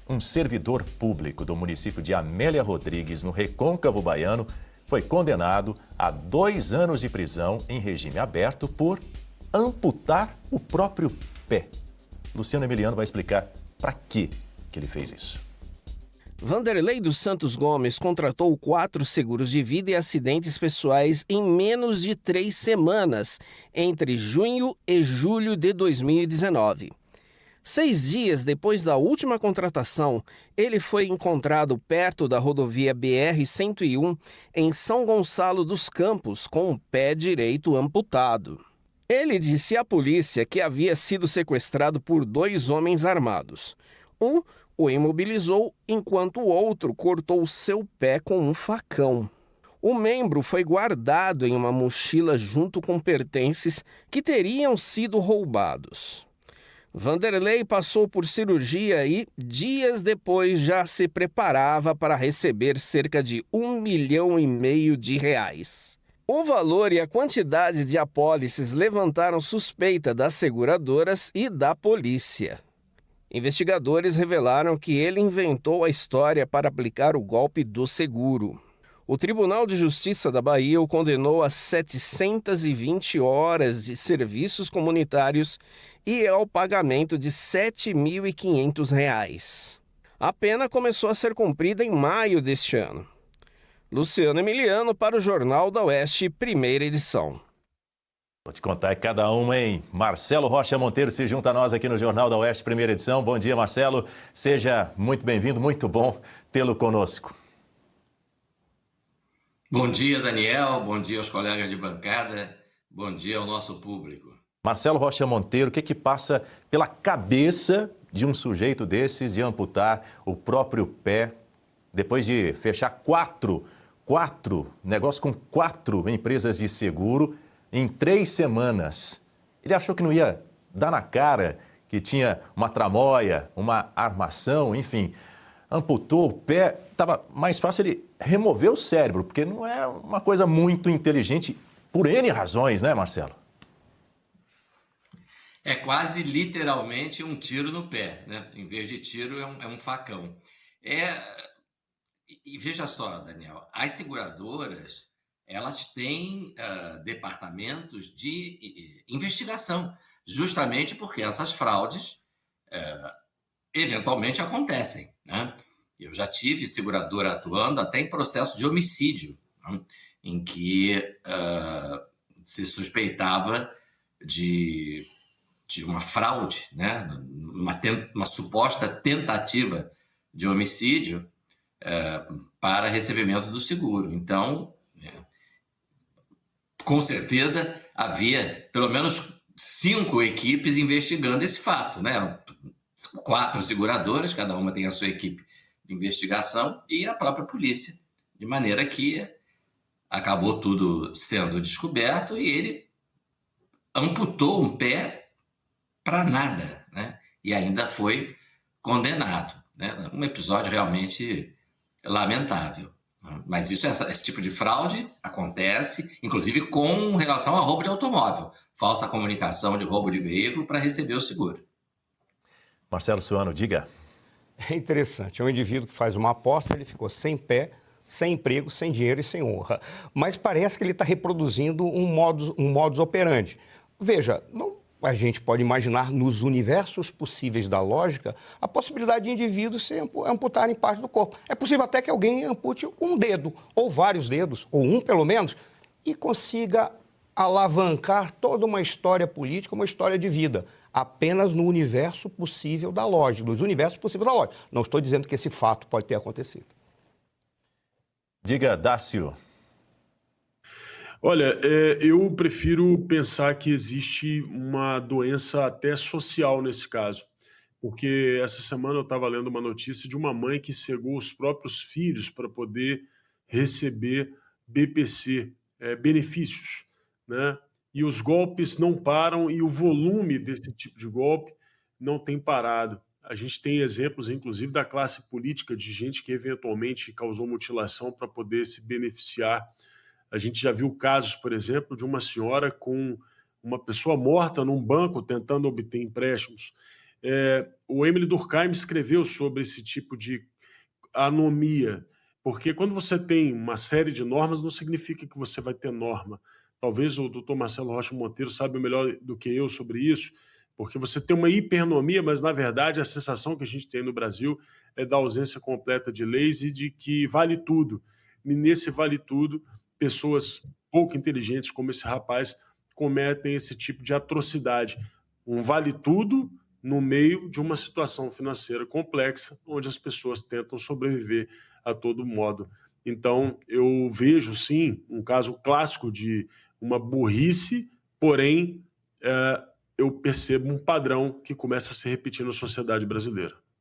Um servidor público do município de Amélia Rodrigues, no Recôncavo Baiano, foi condenado a 2 anos de prisão em regime aberto por amputar o próprio pé. Luciano Emiliano vai explicar para que ele fez isso. Vanderlei dos Santos Gomes contratou 4 seguros de vida e acidentes pessoais em menos de 3 semanas, entre junho e julho de 2019. 6 dias depois da última contratação, ele foi encontrado perto da rodovia BR-101, em São Gonçalo dos Campos, com o pé direito amputado. Ele disse à polícia que havia sido sequestrado por 2 homens armados. Um o imobilizou, enquanto o outro cortou seu pé com um facão. O membro foi guardado em uma mochila junto com pertences que teriam sido roubados. Vanderlei passou por cirurgia e, dias depois, já se preparava para receber cerca de R$1,5 milhão de reais. O valor e a quantidade de apólices levantaram suspeita das seguradoras e da polícia. Investigadores revelaram que ele inventou a história para aplicar o golpe do seguro. O Tribunal de Justiça da Bahia o condenou a 720 horas de serviços comunitários e ao pagamento de R$ 7.500. A pena começou a ser cumprida em maio deste ano. Luciano Emiliano para o Jornal da Oeste, primeira edição. Vou te contar cada uma, hein? Marcelo Rocha Monteiro se junta a nós aqui no Jornal da Oeste, primeira edição. Bom dia, Marcelo. Seja muito bem-vindo, muito bom tê-lo conosco. Bom dia, Daniel. Bom dia aos colegas de bancada. Bom dia ao nosso público. Marcelo Rocha Monteiro, o que passa pela cabeça de um sujeito desses de amputar o próprio pé depois de fechar quatro negócios com 4 empresas de seguro em 3 semanas? Ele achou que não ia dar na cara, que tinha uma tramóia, uma armação, enfim. Amputou o pé, estava mais fácil ele remover o cérebro, porque não é uma coisa muito inteligente por N razões, né, Marcelo? É quase literalmente um tiro no pé, né? Em vez de tiro, é um facão. E veja só, Daniel, as seguradoras, elas têm departamentos de investigação, justamente porque essas fraudes eventualmente acontecem, né? Eu já tive seguradora atuando até em processo de homicídio, né? Em que se suspeitava de uma fraude, né? Uma suposta tentativa de homicídio para recebimento do seguro. Então, com certeza, havia pelo menos 5 equipes investigando esse fato, né? 4 seguradoras, cada uma tem a sua equipe de investigação, e a própria polícia, de maneira que acabou tudo sendo descoberto e ele amputou um pé para nada, né? E ainda foi condenado, né? Um episódio realmente lamentável. Mas esse tipo de fraude acontece, inclusive com relação a roubo de automóvel, falsa comunicação de roubo de veículo para receber o seguro. Marcelo Suano, diga. É interessante, é um indivíduo que faz uma aposta, ele ficou sem pé, sem emprego, sem dinheiro e sem honra. Mas parece que ele está reproduzindo um modus operandi. Veja, a gente pode imaginar nos universos possíveis da lógica a possibilidade de indivíduos se amputarem parte do corpo. É possível até que alguém ampute um dedo, ou vários dedos, ou um pelo menos, e consiga alavancar toda uma história política, uma história de vida, apenas no universo possível da lógica, nos universos possíveis da lógica. Não estou dizendo que esse fato pode ter acontecido. Diga, Dácio. Olha, eu prefiro pensar que existe uma doença até social nesse caso, porque essa semana eu estava lendo uma notícia de uma mãe que cegou os próprios filhos para poder receber BPC, benefícios, né? E os golpes não param e o volume desse tipo de golpe não tem parado. A gente tem exemplos, inclusive, da classe política, de gente que eventualmente causou mutilação para poder se beneficiar. A gente já viu casos, por exemplo, de uma senhora com uma pessoa morta num banco tentando obter empréstimos. O Emile Durkheim escreveu sobre esse tipo de anomia, porque quando você tem uma série de normas, não significa que você vai ter norma. Talvez o doutor Marcelo Rocha Monteiro saiba melhor do que eu sobre isso, porque você tem uma hipernomia, mas, na verdade, a sensação que a gente tem no Brasil é da ausência completa de leis e de que vale tudo. E nesse vale tudo, pessoas pouco inteligentes como esse rapaz cometem esse tipo de atrocidade. Um vale tudo no meio de uma situação financeira complexa, onde as pessoas tentam sobreviver a todo modo. Então, eu vejo, sim, um caso clássico de uma burrice, porém, eu percebo um padrão que começa a se repetir na sociedade brasileira.